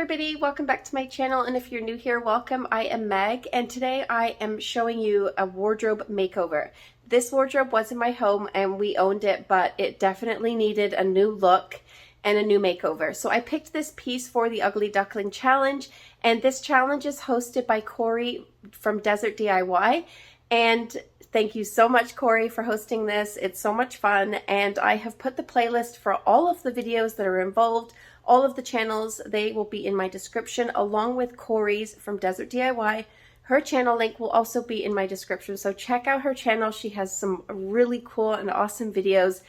everybody, welcome back to my channel, and if you're new here, welcome. I am Meg, and today I am showing you a wardrobe makeover. This wardrobe was in my home and we owned it, but it definitely needed a new look and a new makeover. So I picked this piece for the Ugly Duckling Challenge, and this challenge is hosted by Cory from Desert DIY. And thank you so much, Cory, for hosting this. It's so much fun, and I have put the playlist for all of the videos that are involved. All of the channels, they will be in my description, along with Cory's from Desert DIY. Her channel link will also be in my description, so check out her channel. She has some really cool and awesome videos.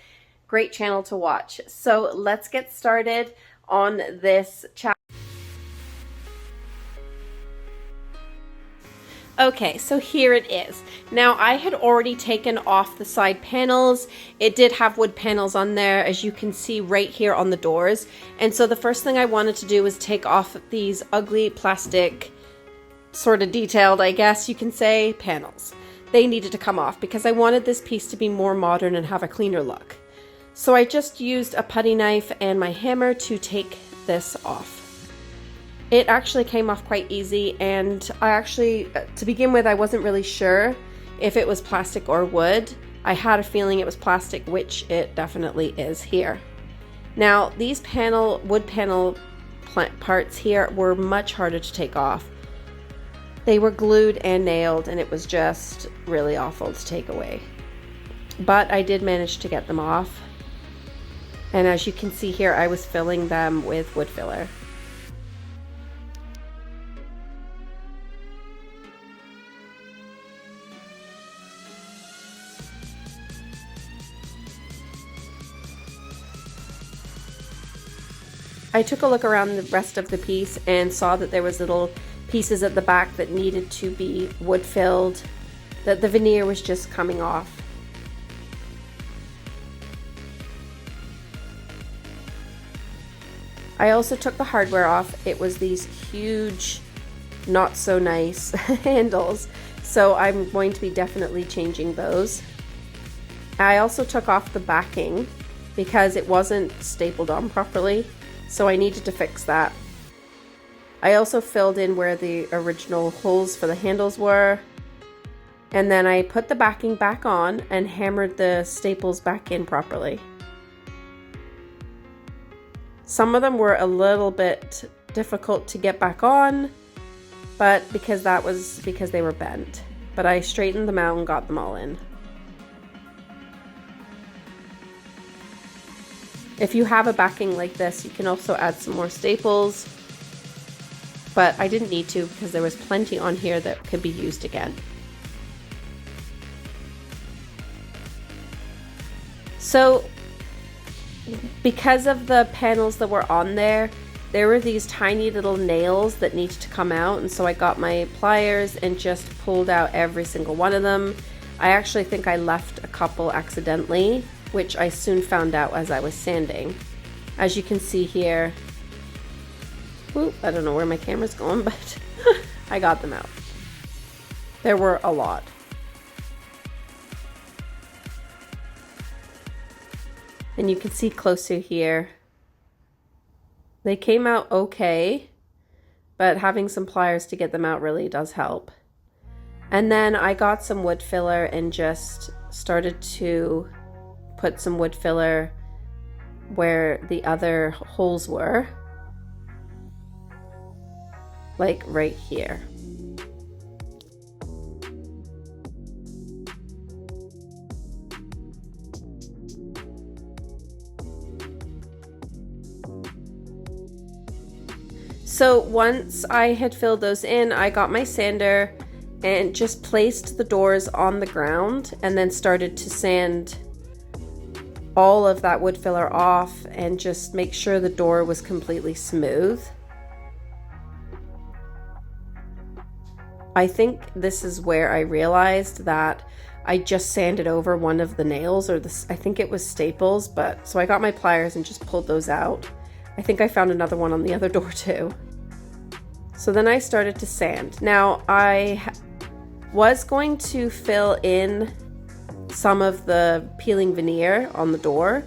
Great channel to watch. So let's get started on this challenge. Okay, so here it is. Now, I had already taken off the side panels. It did have wood panels on there, as you can see right here on the doors. And so the first thing I wanted to do was take off these ugly plastic, sort of detailed, I guess you can say, panels. They needed to come off because I wanted this piece to be more modern and have a cleaner look. So I just used a putty knife and my hammer to take this off. It actually came off quite easy, and I actually, to begin with, I wasn't really sure if it was plastic or wood. I had a feeling it was plastic, which it definitely is here. Now, these wood panel parts here were much harder to take off. They were glued and nailed, and it was just really awful to take away. But I did manage to get them off. And as you can see here, I was filling them with wood filler. I took a look around the rest of the piece and saw that there was little pieces at the back that needed to be wood filled, that the veneer was just coming off. I also took the hardware off. It was these huge, not so nice handles, so I'm going to be definitely changing those. I also took off the backing because it wasn't stapled on properly. So I needed to fix that. I also filled in where the original holes for the handles were. And then I put the backing back on and hammered the staples back in properly. Some of them were a little bit difficult to get back on, but because they were bent. But I straightened them out and got them all in. If you have a backing like this, you can also add some more staples, but I didn't need to because there was plenty on here that could be used again. So, because of the panels that were on there were these tiny little nails that needed to come out, and so I got my pliers and just pulled out every single one of them. I actually think I left a couple accidentally, which I soon found out as I was sanding. As you can see here, whoop, I don't know where my camera's going, but I got them out. There were a lot. And you can see closer here. They came out okay, but having some pliers to get them out really does help. And then I got some wood filler and just started to put some wood filler where the other holes were, like right here. So once I had filled those in, I got my sander and just placed the doors on the ground and then started to sand all of that wood filler off and just make sure the door was completely smooth. I think this is where I realized that I just sanded over one of the nails, or I think it was staples, but so I got my pliers and just pulled those out. I think I found another one on the other door too. So then I started to sand. Now I was going to fill in some of the peeling veneer on the door,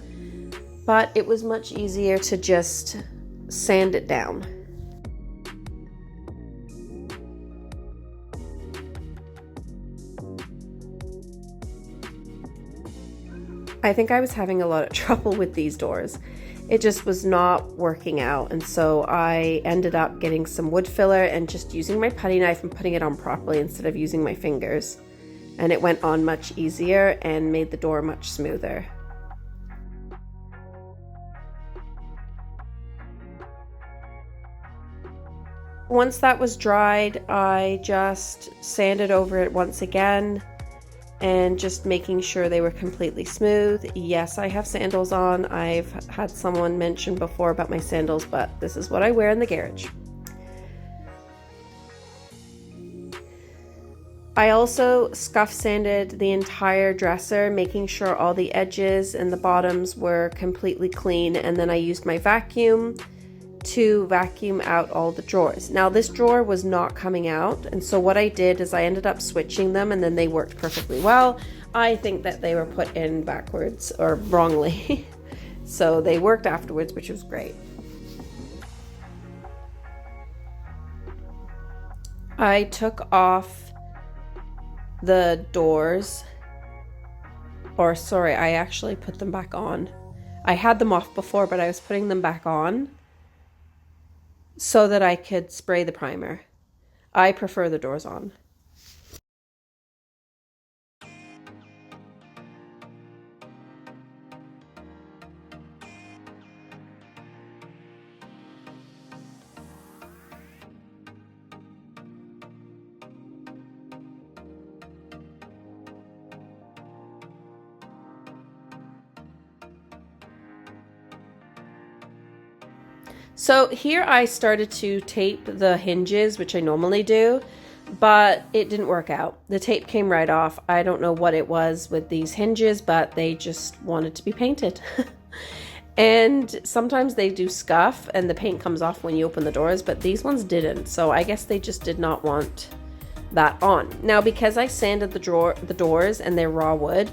but it was much easier to just sand it down. I think I was having a lot of trouble with these doors. It just was not working out, and so I ended up getting some wood filler and just using my putty knife and putting it on properly instead of using my fingers. And it went on much easier and made the door much smoother. Once that was dried, I just sanded over it once again and just making sure they were completely smooth. Yes, I have sandals on. I've had someone mention before about my sandals, but this is what I wear in the garage. I also scuff sanded the entire dresser, making sure all the edges and the bottoms were completely clean, and then I used my vacuum to vacuum out all the drawers. Now this drawer was not coming out, and so what I did is I ended up switching them, and then they worked perfectly well. I think that they were put in backwards or wrongly. So they worked afterwards, which was great. I took off the doors, or sorry, I actually put them back on. I had them off before, but I was putting them back on so that I could spray the primer. I prefer the doors on. So here I started to tape the hinges, which I normally do, but it didn't work out. The tape came right off. I don't know what it was with these hinges, but they just wanted to be painted. And sometimes they do scuff and the paint comes off when you open the doors, but these ones didn't. So I guess they just did not want that on. Now, because I sanded the doors and they're raw wood,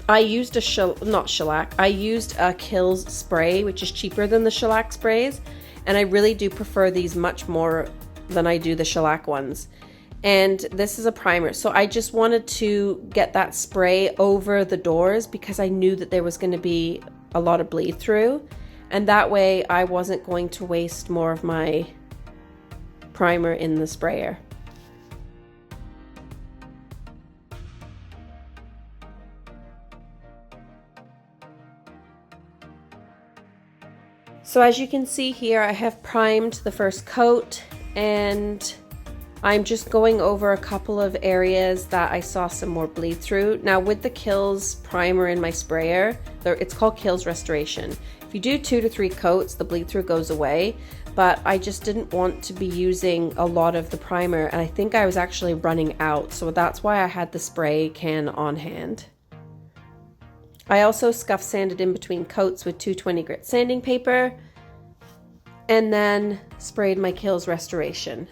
I used I used a Kiltz spray, which is cheaper than the shellac sprays, and I really do prefer these much more than I do the shellac ones. And this is a primer, so I just wanted to get that spray over the doors because I knew that there was going to be a lot of bleed through, and that way I wasn't going to waste more of my primer in the sprayer. So as you can see here, I have primed the first coat, and I'm just going over a couple of areas that I saw some more bleed through. Now with the Kiltz primer in my sprayer, it's called Kiltz Restoration. If you do 2 to 3 coats, the bleed through goes away, but I just didn't want to be using a lot of the primer, and I think I was actually running out, so that's why I had the spray can on hand. I also scuff sanded in between coats with 220 grit sanding paper, and then sprayed my Kiltz Restoration.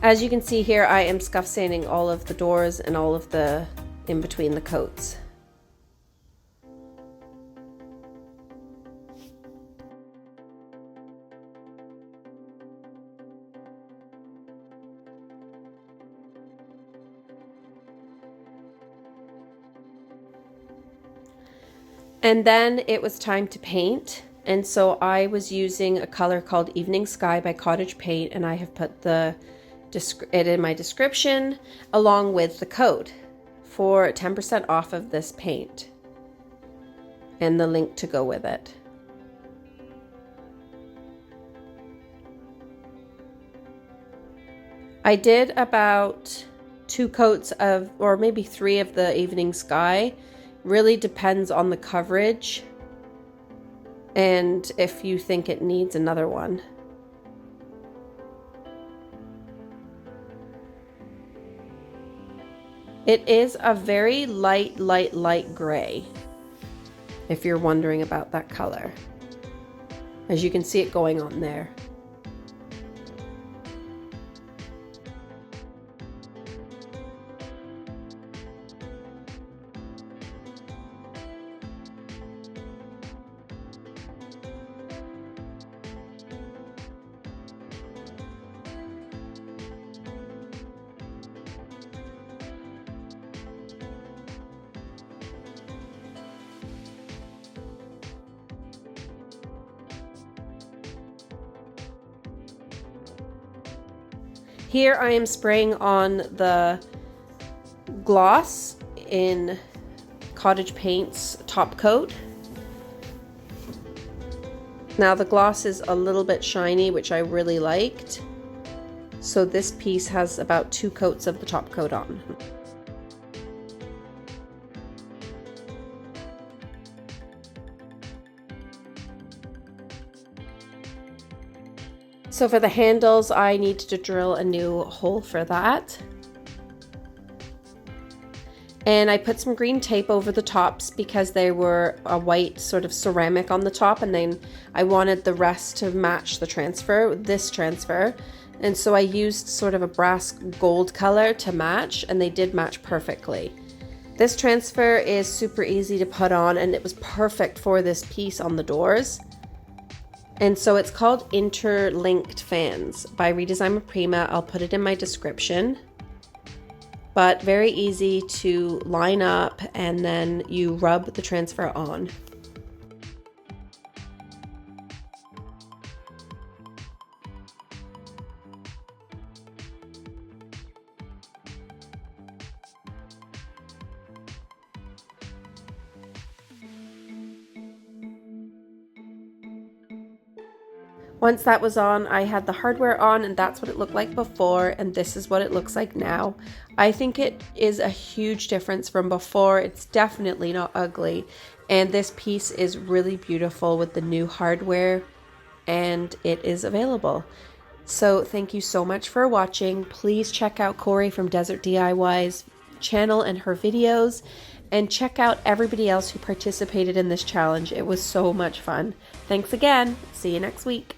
As you can see here, I am scuff sanding all of the doors and all of the in between the coats. And then it was time to paint, and so I was using a color called Evening Sky by Cottage Paint, and I have put it in my description along with the code for 10% off of this paint and the link to go with it. I did about 2 coats of, or maybe 3 of the Evening Sky. Really depends on the coverage and if you think it needs another one. It is a very light gray, if you're wondering about that color. As you can see it going on there. Here I am spraying on the gloss in Cottage Paint's Topcoat. Now the gloss is a little bit shiny, which I really liked. So this piece has about 2 coats of the Topcoat on. So for the handles, I needed to drill a new hole for that. And I put some green tape over the tops because they were a white sort of ceramic on the top, and then I wanted the rest to match the transfer, this transfer. And so I used sort of a brass gold color to match, and they did match perfectly. This transfer is super easy to put on, and it was perfect for this piece on the doors. And so it's called Interlinked fans by Redesign with Prima. I'll put it in my description. But very easy to line up, and then you rub the transfer on. Once that was on, I had the hardware on, and that's what it looked like before, and this is what it looks like now. I think it is a huge difference from before. It's definitely not ugly, and this piece is really beautiful with the new hardware, and it is available. So thank you so much for watching. Please check out Cory from Desert DIY's channel and her videos, and check out everybody else who participated in this challenge. It was so much fun. Thanks again. See you next week.